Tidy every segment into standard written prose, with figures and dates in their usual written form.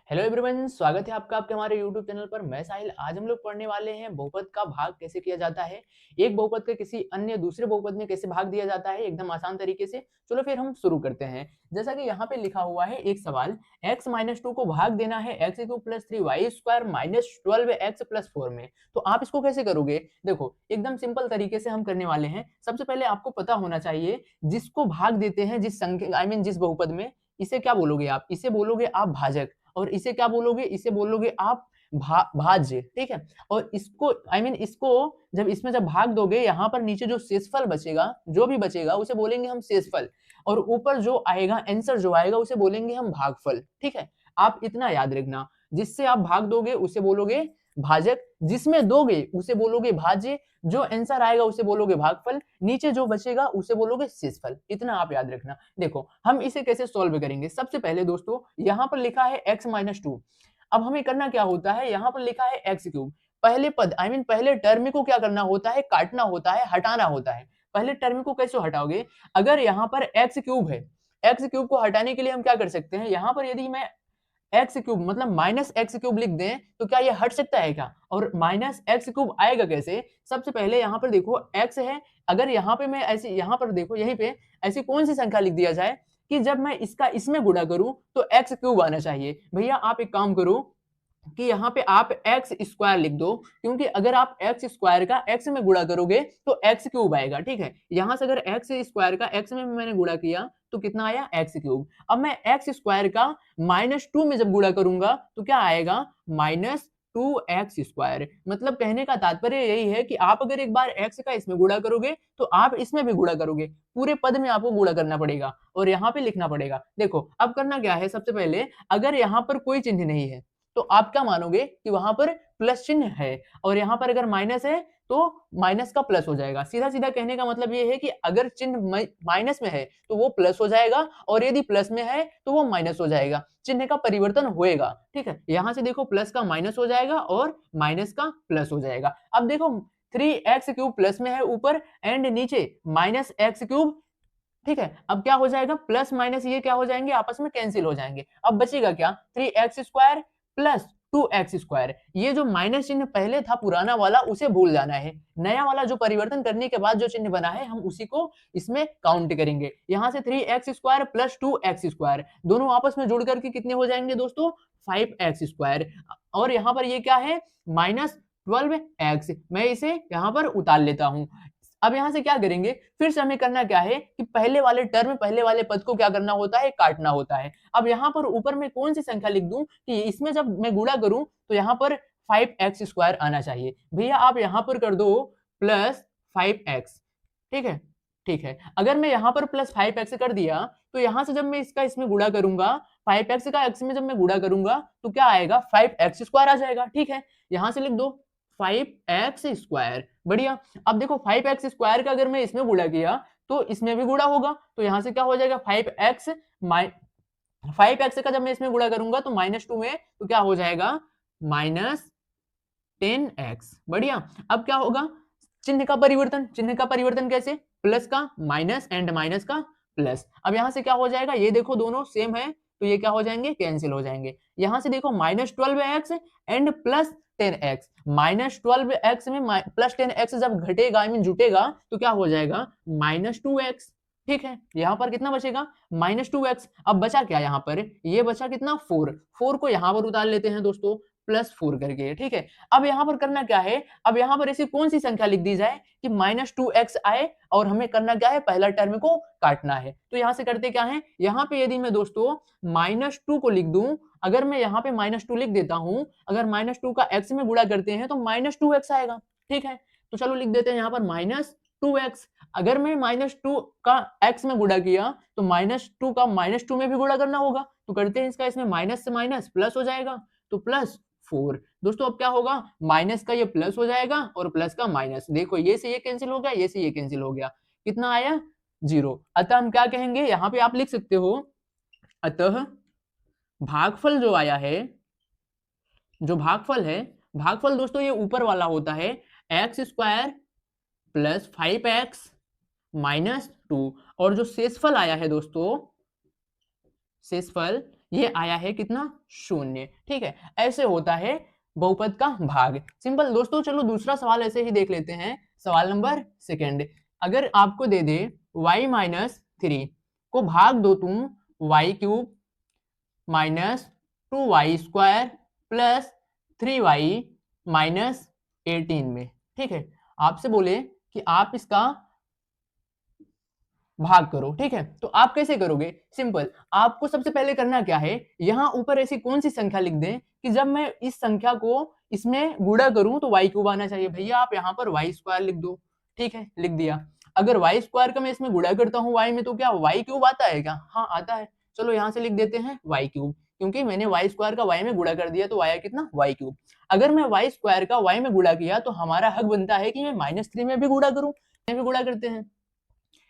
Hello everyone, स्वागत है आपका आपके हमारे यूट्यूब चैनल पर। मैं साहिल। आज हम लोग पढ़ने वाले हैं बहुपद का भाग कैसे किया जाता है, एक बहुपद का किसी अन्य दूसरे बहुपद में कैसे भाग दिया जाता है एकदम आसान तरीके से। चलो फिर हम शुरू करते हैं। जैसा कि यहाँ पे लिखा हुआ है एक सवाल, x माइनस 2 को भाग देना है x cube plus 3y² minus 12x plus 4 में। तो आप इसको कैसे करोगे? देखो एकदम सिंपल तरीके से हम करने वाले हैं। सबसे पहले आपको पता होना चाहिए जिसको भाग देते हैं जिस संख्या जिस बहुपद में, इसे क्या बोलोगे आप? इसे बोलोगे आप भाजक। और इसे क्या बोलोगे? इसे बोलोगे आप भाज्य। ठीक है। और इसको इसको जब भाग दोगे, यहाँ पर नीचे जो शेषफल बचेगा, जो भी बचेगा उसे बोलेंगे हम शेषफल। और ऊपर जो आएगा आंसर जो आएगा उसे बोलेंगे हम भागफल। ठीक है। आप इतना याद रखना, जिससे आप भाग दोगे उसे बोलोगे भाजक, जिसमें दोगे उसे बोलोगे भाज्य, जो आंसर आएगा उसे बोलोगे भागफल, नीचे जो बचेगा उसे बोलोगे शेषफल। इतना आप याद रखना। देखो हम इसे कैसे सॉल्व करेंगे। सबसे पहले दोस्तों यहाँ पर लिखा है x माइनस 2। अब हमें करना क्या होता है, यहाँ पर लिखा है एक्स क्यूब। पहले पद पहले टर्म को क्या करना होता है? काटना होता है, हटाना होता है। पहले टर्म को कैसे हटाओगे? अगर यहाँ पर एक्स क्यूब है, एक्स क्यूब को हटाने के लिए हम क्या कर सकते हैं, यहाँ पर यदि मैं एक्स क्यूब मतलब माइनस एक्स क्यूब लिख दें तो क्या ये हट सकता है क्या? और माइनस एक्स क्यूब आएगा कैसे? सबसे पहले यहाँ पर देखो एक्स है, अगर यहाँ पे मैं ऐसे यहाँ पर देखो यहीं पे ऐसी कौन सी संख्या लिख दिया जाए कि जब मैं इसका इसमें गुणा करूं तो एक्स क्यूब आना चाहिए। भैया आप एक काम करो कि यहाँ पे आप एक्स स्क्वायर लिख दो, क्योंकि अगर आप एक्स स्क्वायर का एक्स में गुणा करोगे तो एक्स क्यूब आएगा। ठीक है। यहां से अगर एक्स स्क्वायर का एक्स में मैंने गुणा किया तो कितना आया? X cube. अब मैं एक्स स्क्वायर का माइनस 2 में जब गुणा करूंगा तो क्या आएगा? Minus 2x²। मतलब कहने का तात्पर्य यही है कि आप अगर एक बार x का इसमें गुणा करोगे तो आप इसमें भी गुणा करोगे, पूरे पद में आपको गुणा करना पड़ेगा और यहाँ पे लिखना पड़ेगा। देखो अब करना क्या है, सबसे पहले अगर यहाँ पर कोई चिन्ह नहीं है तो आप क्या मानोगे कि वहां पर प्लस चिन्ह है, और यहाँ पर अगर माइनस है तो माइनस का प्लस हो जाएगा। सीधा सीधा कहने का मतलब ये है कि अगर चिन्ह माइनस में है तो वो प्लस हो जाएगा, और यदि प्लस में है तो वो माइनस हो जाएगा। चिन्ह का परिवर्तन होएगा। ठीक है। यहां से देखो प्लस का माइनस हो जाएगा और माइनस का प्लस हो जाएगा। अब देखो 3x³ प्लस में है ऊपर, एंड नीचे माइनस x³। ठीक है। अब क्या हो जाएगा? प्लस माइनस ये क्या हो जाएंगे? आपस में कैंसिल हो जाएंगे। अब बचेगा क्या? 3x² plus 2x²। ये जो माइनस चिन्ह पहले था पुराना वाला उसे भूल जाना है, नया वाला जो परिवर्तन करने के बाद जो चिन्ह बना है हम उसी को इसमें काउंट करेंगे। यहां से 3x² प्लस 2x² दोनों आपस में जुड़ करके कितने हो जाएंगे दोस्तों? 5x²। और यहाँ पर ये क्या है? Minus 12x। मैं इसे यहाँ पर उतार लेता हूं। अब यहां से क्या करेंगे, फिर से हमें करना क्या है कि पहले वाले टर्म पहले वाले पद को क्या करना होता है? काटना होता है। अब यहाँ पर ऊपर में कौन सी संख्या लिख दूं कि इसमें जब मैं गुणा करूं तो यहाँ पर 5x² आना चाहिए। भैया आप यहाँ पर कर दो प्लस 5x। ठीक है। ठीक है। अगर मैं यहाँ पर प्लस 5x कर दिया तो यहाँ से जब मैं इसका इसमें गुणा करूंगा, 5x का x में जब मैं गुणा करूंगा तो क्या आएगा? 5x² आ जाएगा। ठीक है। यहां से लिख दो 5x²। बढ़िया। अब देखो 5x² का अगर मैं इसमें गुणा किया तो इसमें भी गुणा होगा, तो यहां से क्या हो जाएगा? 5x का जब मैं इसमें गुणा करूंगा तो -2 में तो क्या हो जाएगा? -10x। बढ़िया। अब क्या होगा? चिन्ह का परिवर्तन। चिन्ह का परिवर्तन कैसे? प्लस का माइनस एंड माइनस का प्लस। अब यहां से क्या हो जाएगा? ये देखो दोनों सेम है तो ये क्या हो जाएंगे? कैंसिल हो जाएंगे। यहां से देखो -12x and plus 10x। -12x में प्लस 10x जब घटेगा जुटेगा तो क्या हो जाएगा? -2x। ठीक है। यहां पर कितना बचेगा? -2x। अब बचा क्या यहाँ पर? ये बचा कितना? 4। 4 को यहां पर उतार लेते हैं दोस्तों +4 करके। ठीक है। अब यहां पर करना क्या है? अब यहां पर ऐसी कौन सी संख्या लिख दी जाए कि -2x आए, और हमें करना क्या है? पहला टर्म को काटना है। तो यहां से करते क्या है, यहां पे यदि मैं दोस्तों -2 को लिख दूं, अगर मैं यहाँ पे -2 लिख देता हूं, अगर -2 का x में गुणा करते हैं तो -2x आएगा। ठीक है। तो चलो लिख देते हैं यहाँ पर -2x। अगर मैं -2 का x में गुणा किया तो -2 का -2 में भी गुणा करना होगा, तो करते हैं इसका, इसमें माइनस से माइनस प्लस हो जाएगा तो +4। दोस्तों अब क्या होगा? माइनस का ये प्लस हो जाएगा और प्लस का माइनस। देखो ये से ये कैंसिल हो गया, ये से ये कैंसिल हो गया। कितना आया? 0। अतः हम क्या कहेंगे, यहाँ पे आप लिख सकते हो, अतः भागफल जो आया है, जो भागफल है, भागफल दोस्तों ये ऊपर वाला होता है x² प्लस 5x माइनस 2। और जो शेषफल आया है दोस्तों, शेषफल ये आया है कितना, शून्य। ठीक है, ऐसे होता है बहुपद का भाग। सिंपल दोस्तों। चलो दूसरा सवाल ऐसे ही देख लेते हैं। सवाल नंबर सेकंड, अगर आपको दे दे y माइनस 3 को भाग दो तुम y cube minus 2y square plus 3y minus 18 में। ठीक है, आपसे बोले कि आप इसका भाग करो। ठीक है, तो आप कैसे करोगे? सिंपल, आपको सबसे पहले करना क्या है, यहां ऊपर ऐसी कौन सी संख्या लिख दें कि जब मैं इस संख्या को इसमें गुणा करूं तो y क्यूब आना चाहिए। भैया आप यहां पर y स्क्वायर लिख दो। ठीक है, लिख दिया। अगर y स्क्वायर का मैं इसमें गुणा करता हूं y में, तो क्या y क्यूब आता है क्या? हाँ आता है। चलो यहां से लिख देते हैं y क्यूब, क्योंकि मैंने y स्क्वायर का y में गुणा कर दिया तो आया कितना, y क्यूब। अगर मैं y स्क्वायर का y में गुणा किया तो हमारा हक बनता है कि मैं -3 में भी गुणा करूं। में भी गुणा करते हैं,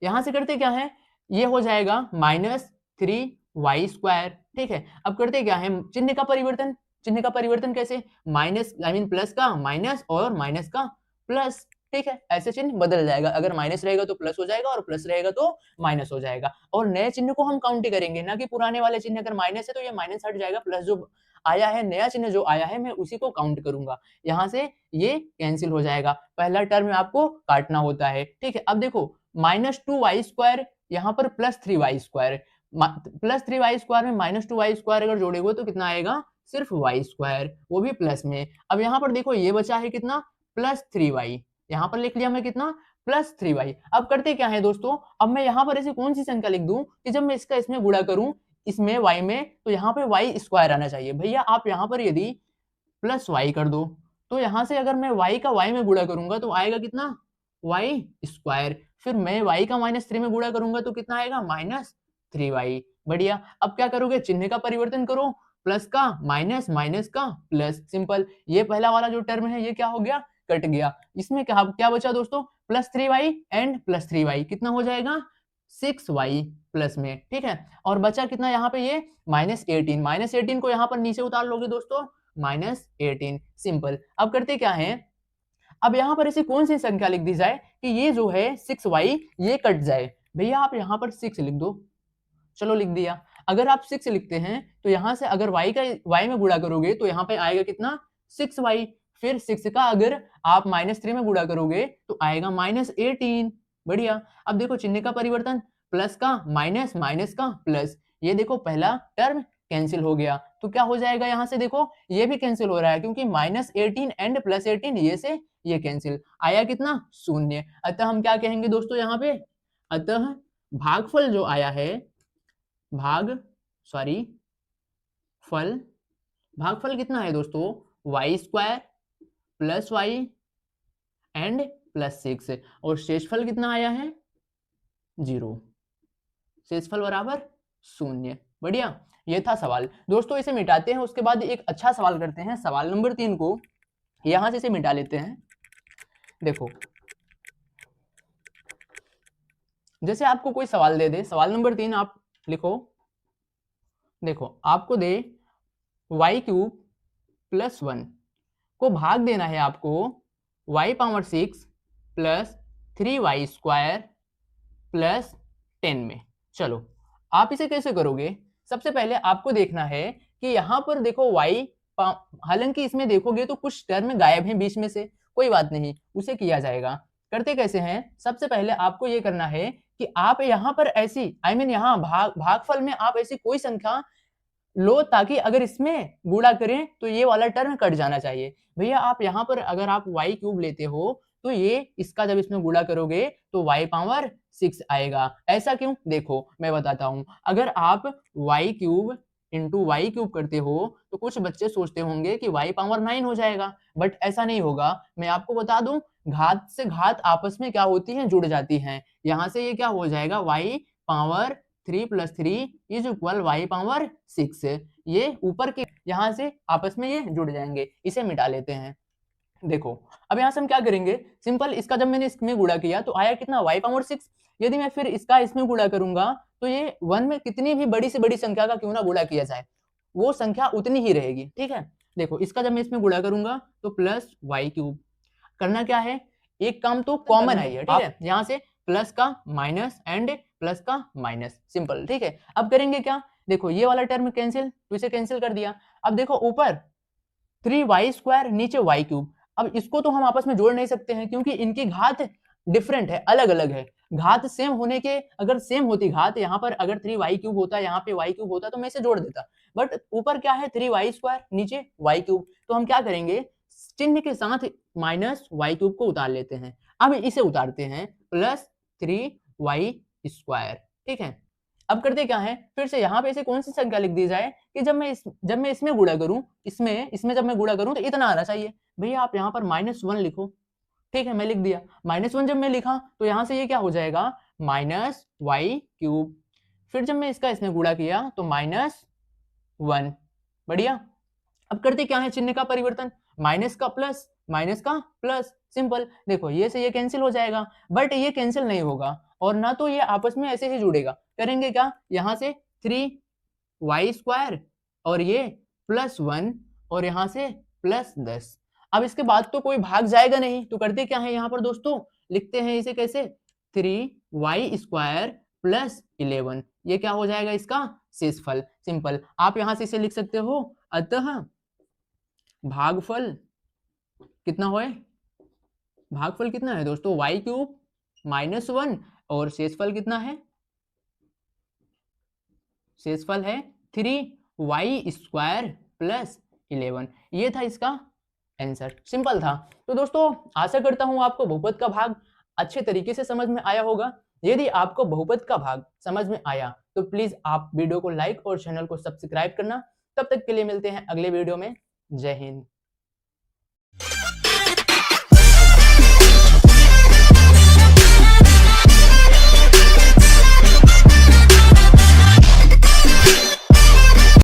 यहां से करते क्या है, ये हो जाएगा -3y स्क्वायर। ठीक है, अब करते क्या है, चिन्ह का परिवर्तन। चिन्ह का परिवर्तन कैसे, माइनस प्लस का माइनस और माइनस का प्लस। ठीक है, ऐसे चिन्ह बदल जाएगा। अगर माइनस रहेगा तो प्लस हो जाएगा और प्लस रहेगा तो माइनस हो जाएगा। और नए चिन्ह को हम काउंट करेंगे, ना कि पुराने वाले चिन्ह। अगर माइनस है तो ये माइनस हट जाएगा, प्लस जो आया है, नया चिन्ह जो आया है, मैं उसी को काउंट करूंगा। यहां से ये कैंसिल हो जाएगा, पहला टर्म आपको काटना होता है। ठीक है, अब देखो -2y स्क्वायर यहाँ पर +3y स्क्वायर, +3y स्क्वायर में -2y स्क्वायर अगर जोड़ेंगे तो कितना आएगा, सिर्फ y स्क्वायर, वो भी प्लस में। अब यहाँ पर देखो ये बचा है कितना, +3y। यहाँ पर लिख लिया मैं कितना, +3y। अब करते क्या है दोस्तों, अब मैं यहाँ पर ऐसी कौन सी संख्या लिख दूं कि जब मैं इसका इसमें गुणा करूं, इसमें y में, तो यहाँ पे y स्क्वायर आना चाहिए। भैया आप यहाँ पर यदि +y कर दो, तो यहां से अगर मैं y का y में गुणा करूंगा तो आएगा कितना, y स्क्वायर। फिर मैं y का -3 में गुणा करूंगा तो कितना आएगा, -3y। बढ़िया। अब क्या करोगे, चिन्ह का परिवर्तन करो, प्लस का माइनस, माइनस का प्लस। सिंपल, ये पहला वाला जो टर्म है ये क्या हो गया, कट गया। इसमें क्या क्या बचा दोस्तों, +3y एंड +3y कितना हो जाएगा, 6y प्लस में। ठीक है, और बचा कितना यहाँ पे, ये -18। -18 को यहाँ पर नीचे उतार लोगे दोस्तों, -18। सिंपल। अब करते क्या है, अब यहां पर ऐसी कौन सी संख्या लिख दी जाए कि ये जो है 6y ये कट जाए। भैया आप यहां पर 6 लिख दो। चलो लिख दिया। अगर आप 6 लिखते हैं तो यहां से अगर y में गुणा करोगे तो यहाँ पे आएगा कितना, 6y। फिर 6 का अगर आप -3 में गुणा करोगे तो आएगा -18। बढ़िया। अब देखो चिन्ह का परिवर्तन, प्लस का माइनस, माइनस का प्लस। ये देखो पहला टर्म कैंसिल हो गया, तो क्या हो जाएगा, यहां से देखो ये भी कैंसिल हो रहा है, क्योंकि -18 एंड +18 ये से ये कैंसिल, आया कितना, शून्य। अतः हम क्या कहेंगे दोस्तों यहाँ पे, अतः भागफल जो आया है, फल भागफल कितना है दोस्तों, y square plus y and +6, और शेषफल कितना आया है, 0। शेषफल बराबर 0। बढ़िया, ये था सवाल दोस्तों। इसे मिटाते हैं, उसके बाद एक अच्छा सवाल करते हैं। सवाल नंबर 3 को यहां से इसे मिटा लेते हैं। देखो, जैसे आपको कोई सवाल दे दे, सवाल नंबर 3 आप लिखो। देखो आपको दे y³ + 1 को भाग देना है आपको y⁻6 + 3y² + 10 में। चलो आप इसे कैसे करोगे, सबसे पहले आपको देखना है कि यहां पर देखो हालांकि इसमें देखोगे तो कुछ टर्म गायब हैं बीच में से, कोई बात नहीं, उसे किया जाएगा। करते कैसे हैं, सबसे पहले आपको यह करना है कि आप यहां पर ऐसी यहां भागफल में आप ऐसी कोई संख्या लो ताकि अगर इसमें गुणा करें तो ये वाला टर्म कट जाना चाहिए। भैया आप यहाँ पर अगर आप y³ लेते हो तो ये इसका जब इसमें गुणा करोगे तो y⁻6 आएगा। ऐसा क्यों, देखो मैं बताता हूं। अगर आप y³ × y³ करते हो तो कुछ बच्चे सोचते होंगे कि y⁻9 हो जाएगा, बट ऐसा नहीं होगा। मैं आपको बता दूं, घात से घात आपस में क्या होती हैं, जुड़ जाती हैं। यहां से ये क्या हो जाएगा, y⁻3 + 3 = y⁻6। ये ऊपर के यहां से आपस में ये जुड़ जाएंगे, इसे मिटा लेते हैं। देखो अब यहां से हम क्या करेंगे, सिंपल, इसका जब मैंने इसमें गुणा किया तो आया कितना, y⁻6। यदि मैं फिर इसका इसमें गुणा करूंगा तो ये 1 में कितनी भी बड़ी से बड़ी संख्या का क्यों ना गुणा किया जाए, वो संख्या उतनी ही रहेगी। ठीक है, देखो इसका जब मैं इसमें गुणा करूंगा तो +y³ करना क्या है, एक काम तो कॉमन है, ठीक है, यहां से प्लस का माइनस एंड प्लस का माइनस, सिंपल। ठीक है, अब करेंगे क्या, देखो ये वाला टर्म कैंसिल, तो इसे कैंसिल कर दिया। अब देखो ऊपर 3y² नीचे y³। अब इसको तो हम आपस में जोड़ नहीं सकते हैं क्योंकि इनकी घात डिफरेंट है, अलग अलग है। घात सेम होने के, अगर सेम होती घात, यहाँ पर अगर 3y³ होता, यहाँ पे y³ होता, तो मैं इसे जोड़ देता। बट ऊपर क्या है 3y², नीचे y³, तो हम क्या करेंगे, चिन्ह के साथ -y³ को उतार लेते हैं। अब इसे उतारते हैं +3y²। ठीक है, अब करते क्या है, फिर से यहाँ पे ऐसे कौन सी संख्या लिख दी जाए कि जब मैं इसमें गुणा करूं, इसमें जब मैं गुणा करूं तो इतना आना चाहिए। भैया आप यहाँ पर -1 लिखो। ठीक है, मैं लिख दिया। -1 जब मैं लिखा तो यहाँ से ये क्या हो जाएगा, -y³। फिर जब मैं इसमें गुणा किया तो -1। बढ़िया। अब करते क्या है, चिन्ह का परिवर्तन, माइनस का प्लस, सिंपल। देखो ये से ये कैंसिल हो जाएगा, बट ये कैंसिल नहीं होगा और ना तो ये आपस में ऐसे ही जुड़ेगा। करेंगे क्या, यहाँ से 3y² और ये +1 और यहाँ से +10। अब इसके बाद तो कोई भाग जाएगा नहीं, तो करते क्या है यहाँ पर दोस्तों, लिखते हैं इसे कैसे, 3y² + 11। ये क्या हो जाएगा, इसका शेषफल। सिंपल, आप यहाँ से इसे लिख सकते हो, अतः भागफल कितना होए, भागफल कितना है दोस्तों, y³ -1 और शेषफल कितना है, शेषफल है 3y² + 11। ये था इसका आंसर, सिंपल था। तो दोस्तों आशा करता हूं आपको बहुपद का भाग अच्छे तरीके से समझ में आया होगा। यदि आपको बहुपद का भाग समझ में आया तो प्लीज आप वीडियो को लाइक और चैनल को सब्सक्राइब करना। तब तक के लिए मिलते हैं अगले वीडियो में। जय हिंद।